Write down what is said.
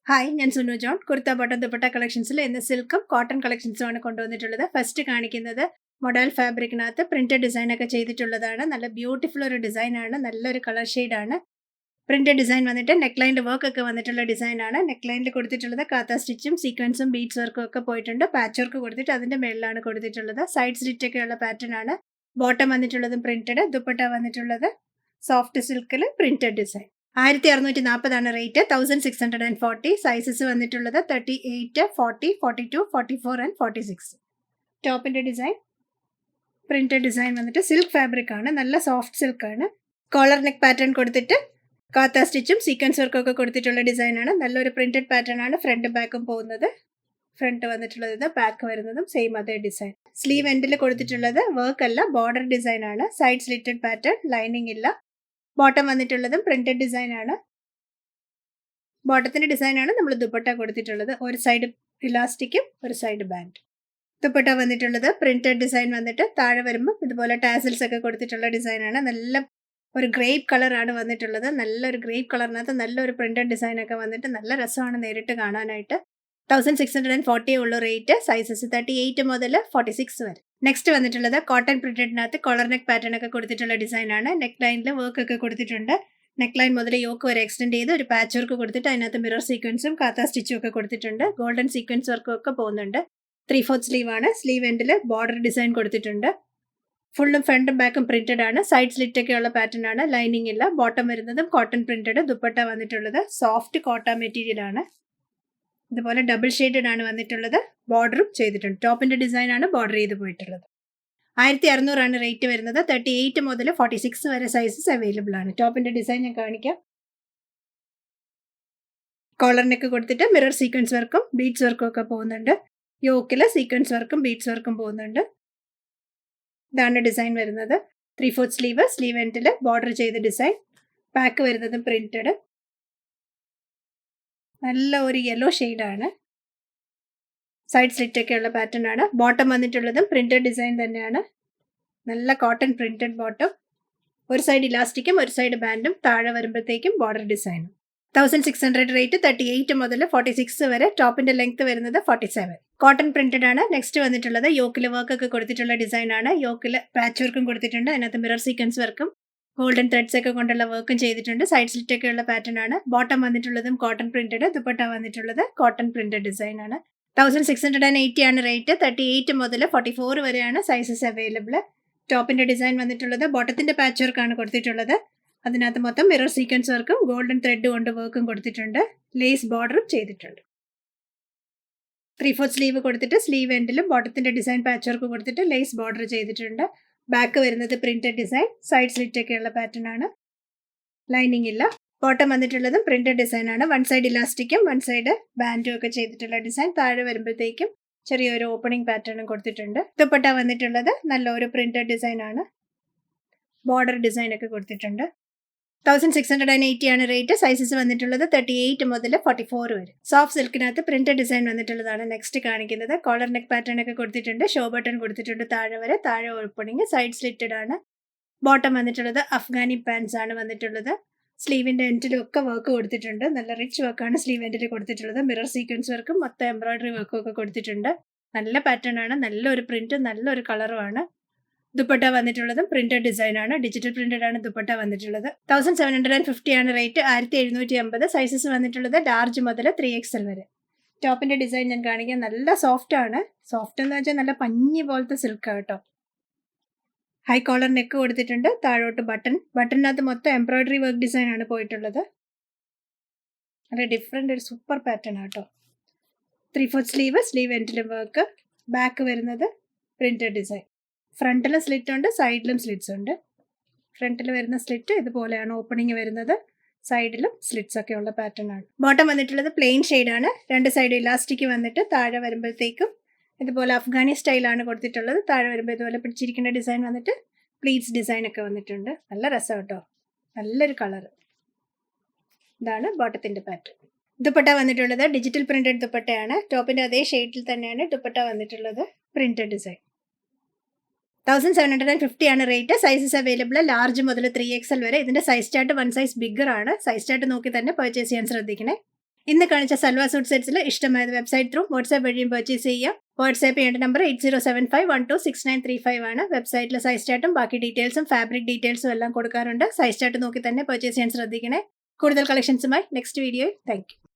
Hi, ഞാൻ Sunu John. Kurta bottom dupatta കളക്ഷൻസിൽ ഇന്ന് സിൽക്കും cotton കളക്ഷൻസുമാണ് കൊണ്ടുവന്നിട്ടുള്ളത്. ഫസ്റ്റ് കാണിക്കുന്നത് മൊഡൽ ഫാബ്രിക്കിനകത്ത് പ്രിന്റഡ് ഡിസൈൻ ഒക്കെ ചെയ്തിട്ടുള്ളതാണ്. നല്ല ബ്യൂട്ടിഫുൾ ഒരു ഡിസൈനാണ്, നല്ലൊരു കളർ ഷെയ്ഡാണ്. പ്രിന്റഡ് ഡിസൈൻ വന്നിട്ട് നെക്ക് ലൈനിൽ വർക്ക് ഒക്കെ വന്നിട്ടുള്ള ഡിസൈനാണ്. നെക്ക് ലൈനിൽ കൊടുത്തിട്ടുള്ളത് കാത്ത സ്റ്റിച്ചും സീക്വൻസും ബീഡ്സ് വർക്കും ഒക്കെ പോയിട്ടുണ്ട്. പാച്ച് വർക്ക് കൊടുത്തിട്ട് അതിന്റെ മേളിലാണ് കൊടുത്തിട്ടുള്ളത്. സൈഡ് സ്ലിറ്റ് ഒക്കെയുള്ള പാറ്റേൺ ആണ്. ബോട്ടം വന്നിട്ടുള്ളതും പ്രിന്റഡ്, ദുപ്പട്ട വന്നിട്ടുള്ളത് സോഫ്റ്റ് സിൽക്കിൽ പ്രിന്റഡ് ഡിസൈൻ. 1640 റേറ്റ്. 1640. സൈസസ് വന്നിട്ടുള്ളത് 38, 40, 42, 44 ആൻഡ് 46. ടോപ്പിന്റെ ഡിസൈൻ പ്രിന്റഡ് ഡിസൈൻ വന്നിട്ട് സിൽക്ക് ഫാബ്രിക് ആണ്, നല്ല സോഫ്റ്റ് സിൽക്ക് ആണ്. കോളർ നെക്ക് പാറ്റേൺ കൊടുത്തിട്ട് കാത്ത സ്റ്റിച്ചും സീക്വൻസ് വർക്കും ഒക്കെ കൊടുത്തിട്ടുള്ള ഡിസൈൻ ആണ്. നല്ലൊരു പ്രിന്റഡ് പാറ്റേൺ ആണ്. ഫ്രണ്ട് ബാക്കും പോകുന്നത്. ഫ്രണ്ട് വന്നിട്ടുള്ളത് ഇത്, ബാക്ക് വരുന്നതും സെയിം അതേ ഡിസൈൻ. സ്ലീവ് എൻഡിൽ കൊടുത്തിട്ടുള്ളത് വർക്ക് അല്ല, ബോർഡർ ഡിസൈൻ ആണ്. സൈഡ് സ്ലിറ്റഡ് പാറ്റേൺ, ലൈനിങ് ഇല്ല. ബോട്ടം വന്നിട്ടുള്ളതും പ്രിന്റഡ് ഡിസൈൻ ആണ്. ബോട്ടത്തിന്റെ ഡിസൈൻ ആണ് നമ്മൾ ദുപ്പട്ട കൊടുത്തിട്ടുള്ളത്. ഒരു സൈഡ് ഇലാസ്റ്റിക്കും ഒരു സൈഡ് ബാൻഡ്. ദുപ്പട്ട വന്നിട്ടുള്ളത് പ്രിന്റഡ് ഡിസൈൻ വന്നിട്ട് താഴെ വരുമ്പോൾ ഇതുപോലെ ടാസൽസ് ഒക്കെ കൊടുത്തിട്ടുള്ള ഡിസൈൻ ആണ്. നല്ല ഒരു ഗ്രേപ്പ് കളറാണ് വന്നിട്ടുള്ളത്. നല്ലൊരു ഗ്രേപ്പ് കളറിനകത്ത് നല്ലൊരു പ്രിന്റഡ് ഡിസൈൻ ഒക്കെ വന്നിട്ട് നല്ല രസമാണ് നേരിട്ട് കാണാനായിട്ട്. 1640 ഉള്ളൂ റേറ്റ്. സൈസസ് 38 മുതൽ 46 വരെ. നെക്സ്റ്റ് വന്നിട്ടുള്ളത് കോട്ടൺ പ്രിന്റഡിനകത്ത് കോളർ നെക്ക് പാറ്റേൺ ഒക്കെ കൊടുത്തിട്ടുള്ള ഡിസൈൻ ആണ്. നെക്ക് ലൈനിൽ വർക്ക് ഒക്കെ കൊടുത്തിട്ടുണ്ട്. നെക്ക് ലൈൻ മുതൽ യോക്ക് വരെ എക്സ്റ്റെൻഡ് ചെയ്ത് ഒരു പാച്ച് വർക്ക് കൊടുത്തിട്ട് അതിനകത്ത് മിറർ സീക്വൻസും കാത്ത സ്റ്റിച്ചും ഒക്കെ കൊടുത്തിട്ടുണ്ട്. ഗോൾഡൻ സീക്വൻസ് വർക്കും ഒക്കെ പോകുന്നുണ്ട്. 3/4 സ്ലീവ് ആണ്. സ്ലീവ് എൻഡിൽ ബോർഡർ ഡിസൈൻ കൊടുത്തിട്ടുണ്ട്. ഫുള്ളും ഫ്രണ്ടും ബാക്കും പ്രിന്റഡ് ആണ്. സൈഡ് സ്ലിറ്റ് ഒക്കെ ഉള്ള പാറ്റേൺ ആണ്. ലൈനിങ് ഇല്ല. ബോട്ടം വരുന്നതും കോട്ടൺ പ്രിന്റഡ്. ദുപ്പട്ട വന്നിട്ടുള്ളത് സോഫ്റ്റ് കോട്ടൺ മെറ്റീരിയൽ ആണ്. ഇതുപോലെ ഡബിൾ ഷെയ്ഡഡ് ആണ് വന്നിട്ടുള്ളത്. ബോർഡറും ചെയ്തിട്ടുണ്ട്. ടോപ്പിന്റെ ഡിസൈൻ ആണ് ബോർഡർ ചെയ്ത് പോയിട്ടുള്ളത്. 1600 റേറ്റ് വരുന്നത്. 38 മുതൽ 46 വരെ സൈസസ് അവൈലബിൾ ആണ്. ടോപ്പിന്റെ ഡിസൈൻ ഞാൻ കാണിക്കാം. കോളർ നെക്ക് കൊടുത്തിട്ട് മിറർ സീക്വൻസ് വർക്കും ബീഡ്സ് വർക്കും ഒക്കെ പോകുന്നുണ്ട്. യോക്കില് സീക്വൻസ് വർക്കും ബീഡ്സ് വർക്കും പോകുന്നുണ്ട്. ഇതാണ് ഡിസൈൻ വരുന്നത്. 3/4 സ്ലീവ്. സ്ലീവ് എൻഡിൽ ബോർഡർ ചെയ്ത ഡിസൈൻ. ബാക്ക് വരുന്നത് പ്രിന്റഡ്. നല്ല ഒരു യെല്ലോ ഷെയ്ഡാണ്. സൈഡ് സ്ലിറ്റ് ഒക്കെ ഉള്ള പാറ്റേൺ ആണ്. ബോട്ടം വന്നിട്ടുള്ളതും പ്രിന്റഡ് ഡിസൈൻ തന്നെയാണ്. നല്ല കോട്ടൺ പ്രിന്റഡ് ബോട്ടം. ഒരു സൈഡ് ഇലാസ്റ്റിക്കും ഒരു സൈഡ് ബാൻഡും. താഴെ വരുമ്പോഴത്തേക്കും ബോർഡർ ഡിസൈനും. 1600 റേറ്റ്. 38 മുതൽ 46 വരെ. ടോപ്പിന്റെ ലെങ്ത് വരുന്നത് 47. കോട്ടൺ പ്രിന്റഡ് ആണ്. നെക്സ്റ്റ് വന്നിട്ടുള്ളത് യോക്കിൽ വർക്ക് ഒക്കെ കൊടുത്തിട്ടുള്ള ഡിസൈൻ ആണ്. യോക്കിൽ പാച്ച് വർക്കും കൊടുത്തിട്ടുണ്ട്. അതിനകത്ത് മിറർ സീക്വൻസ് വർക്കും ഗോൾഡൻ ത്രെഡ്സ് ഒക്കെ കൊണ്ടുള്ള വർക്കും ചെയ്തിട്ടുണ്ട്. സൈഡ് സ്ലിറ്റ് ഒക്കെ ഉള്ള പാറ്റേൺ ആണ്. ബോട്ടം വന്നിട്ടുള്ളതും കോട്ടൺ പ്രിന്റഡ്. ദുപ്പട്ട വന്നിട്ടുള്ളത് കോട്ടൺ പ്രിന്റഡ് ഡിസൈൻ ആണ്. 1680 റേറ്റ്. 38 മുതൽ 44 വരെയാണ് സൈസസ് അവൈലബിൾ. ടോപ്പിന്റെ ഡിസൈൻ വന്നിട്ടുള്ളത് ബോട്ടത്തിന്റെ പാച്ച് വർക്കാണ് കൊടുത്തിട്ടുള്ളത്. അതിനകത്ത് മൊത്തം മിറർ സീക്വൻസ് വർക്കും ഗോൾഡൻ ത്രെഡ് കൊണ്ട് വർക്കും കൊടുത്തിട്ടുണ്ട്. ലേസ് ബോർഡറും ചെയ്തിട്ടുണ്ട്. 3/4 സ്ലീവ് കൊടുത്തിട്ട് സ്ലീവ് എൻഡിലും ബോട്ടത്തിന്റെ ഡിസൈൻ പാച്ച് വർക്ക് കൊടുത്തിട്ട് ലേസ് ബോർഡർ ചെയ്തിട്ടുണ്ട്. ബാക്ക് വരുന്നത് പ്രിന്റഡ് ഡിസൈൻ. സൈഡ് സ്ലിറ്റ് ഒക്കെയുള്ള പാറ്റേൺ ആണ്. ലൈനിങ് ഇല്ല. ബോട്ടം വന്നിട്ടുള്ളതും പ്രിന്റഡ് ഡിസൈൻ ആണ്. വൺ സൈഡ് ഇലാസ്റ്റിക്കും വൺ സൈഡ് ബാൻഡും ഒക്കെ ചെയ്തിട്ടുള്ള ഡിസൈൻ. താഴെ വരുമ്പോഴത്തേക്കും ചെറിയൊരു ഓപ്പണിംഗ് പാറ്റേണും കൊടുത്തിട്ടുണ്ട്. ദുപ്പട്ട വന്നിട്ടുള്ളത് നല്ലൊരു പ്രിന്റഡ് ഡിസൈൻ ആണ്. ബോർഡർ ഡിസൈൻ ഒക്കെ കൊടുത്തിട്ടുണ്ട്. 1680 റേറ്റ്. സൈസസ് വന്നിട്ടുള്ളത് 38 മുതൽ 44 വരെ. സോഫ്റ്റ് സിൽക്കിനകത്ത് പ്രിന്റഡ് ഡിസൈൻ വന്നിട്ടുള്ളതാണ് നെക്സ്റ്റ് കാണിക്കുന്നത്. കോളർ നെക്ക് പാറ്റേൺ ഒക്കെ കൊടുത്തിട്ടുണ്ട്. ഷോ ബട്ടൺ കൊടുത്തിട്ടുണ്ട് താഴെ വരെ. താഴെ ഓപ്പണിംഗ്. സൈഡ് സ്ലിറ്റഡ് ആണ്. ബോട്ടം വന്നിട്ടുള്ളത് അഫ്ഗാനി പാൻസ് ആണ് വന്നിട്ടുള്ളത്. സ്ലീവിന്റെ എൻഡിലും ഒക്കെ വർക്ക് കൊടുത്തിട്ടുണ്ട്. നല്ല റിച്ച് വർക്കാണ് സ്ലീവ് എൻഡിൽ കൊടുത്തിട്ടുള്ളത്. മിറർ സീക്വൻസ് വർക്കും മൊത്തം എംബ്രോയിഡറി വർക്കും ഒക്കെ കൊടുത്തിട്ടുണ്ട്. നല്ല പാറ്റേൺ ആണ്. നല്ലൊരു പ്രിന്റ്, നല്ലൊരു കളറുമാണ്. ദുപ്പട്ട വന്നിട്ടുള്ളതും പ്രിന്റഡ് ഡിസൈൻ ആണ്. ഡിജിറ്റൽ പ്രിന്റഡ് ആണ് ദുപ്പട്ട വന്നിട്ടുള്ളത്. 1750 റേറ്റ്. 1750. സൈസസ് വന്നിട്ടുള്ളത് ലാർജ് മുതൽ 3XL വരെ. ടോപ്പിന്റെ ഡിസൈൻ ഞാൻ കാണിക്കാം. നല്ല സോഫ്റ്റ് ആണ്. സോഫ്റ്റ് എന്ന് വെച്ചാൽ നല്ല പഞ്ഞി പോലത്തെ സിൽക്ക് കേട്ടോ. ഹൈ കോളർ നെക്ക് കൊടുത്തിട്ടുണ്ട്. താഴോട്ട് ബട്ടൺ. ബട്ടണിനകത്ത് മൊത്തം എംബ്രോയിഡറി വർക്ക് ഡിസൈൻ ആണ് പോയിട്ടുള്ളത്. നല്ല ഡിഫറെന്റ് ഒരു സൂപ്പർ പാറ്റേൺ ആട്ടോ. 3/4 സ്ലീവ്. സ്ലീവ് എൻഡിലും വർക്ക്. ബാക്ക് വരുന്നത് പ്രിന്റഡ് ഡിസൈൻ. ഫ്രണ്ടിലും സ്ലിറ്റ് ഉണ്ട്, സൈഡിലും സ്ലിറ്റ്സ് ഉണ്ട്. ഫ്രണ്ടിൽ വരുന്ന സ്ലിറ്റ് ഇതുപോലെയാണ് ഓപ്പണിംഗ് വരുന്നത്. സൈഡിലും സ്ലിറ്റ്സ് ഒക്കെ ഉള്ള പാറ്റേൺ ആണ്. ബോട്ടം വന്നിട്ടുള്ളത് പ്ലെയിൻ ഷെയ്ഡാണ്. രണ്ട് സൈഡ് ഇലാസ്റ്റിക് വന്നിട്ട് താഴെ വരുമ്പോഴത്തേക്കും ഇതുപോലെ അഫ്ഗാനി സ്റ്റൈലാണ് കൊടുത്തിട്ടുള്ളത്. താഴെ വരുമ്പോൾ ഇതുപോലെ പിടിച്ചിരിക്കുന്ന ഡിസൈൻ വന്നിട്ട് പ്ലീറ്റ്സ് ഡിസൈൻ ഒക്കെ വന്നിട്ടുണ്ട്. നല്ല രസം കേട്ടോ. നല്ലൊരു കളർ. ഇതാണ് ബോട്ടത്തിന്റെ പാറ്റേൺ. ദുപ്പട്ട വന്നിട്ടുള്ളത് ഡിജിറ്റൽ പ്രിന്റഡ് ദുപ്പട്ടയാണ്. ടോപ്പിന്റെ അതേ ഷെയ്ഡിൽ തന്നെയാണ് ദുപ്പട്ട വന്നിട്ടുള്ളത്. Printed design. 1750 rate. Sizes available large മുതൽ 3XL വരെ. ഇതിന്റെ സൈസ് ചാർട്ട് 1 സൈസ് ബിഗർ ആണ്. സൈസ് ചാർട്ട് നോക്കി തന്നെ പർച്ചേസ് ചെയ്യാൻ ശ്രദ്ധിക്കണേ. ഇന്ന് കാണിച്ച സൽവാർ സൂട്ട് സെറ്റ്സിൽ ഇഷ്ടമായത് വെബ്സൈറ്റ് ത്രൂ വാട്സാപ്പ് വഴിയും പർച്ചേസ് ചെയ്യാം. വാട്സാപ്പ് ചെയ്യേണ്ട നമ്പർ 8075126935 ആണ്. വെബ്സൈറ്റിലെ സൈസ് ചാർട്ടും ബാക്കി ഡീറ്റെയിൽസും ഫാബ്രിക് ഡീറ്റെയിൽസും എല്ലാം കൊടുക്കാറുണ്ട്. സൈസ് ചാർട്ട് നോക്കി തന്നെ പർച്ചേസ് ചെയ്യാൻ ശ്രദ്ധിക്കണേ. കൂടുതൽ കളക്ഷൻസുമായി നെക്സ്റ്റ് വീഡിയോയിൽ. Thank you.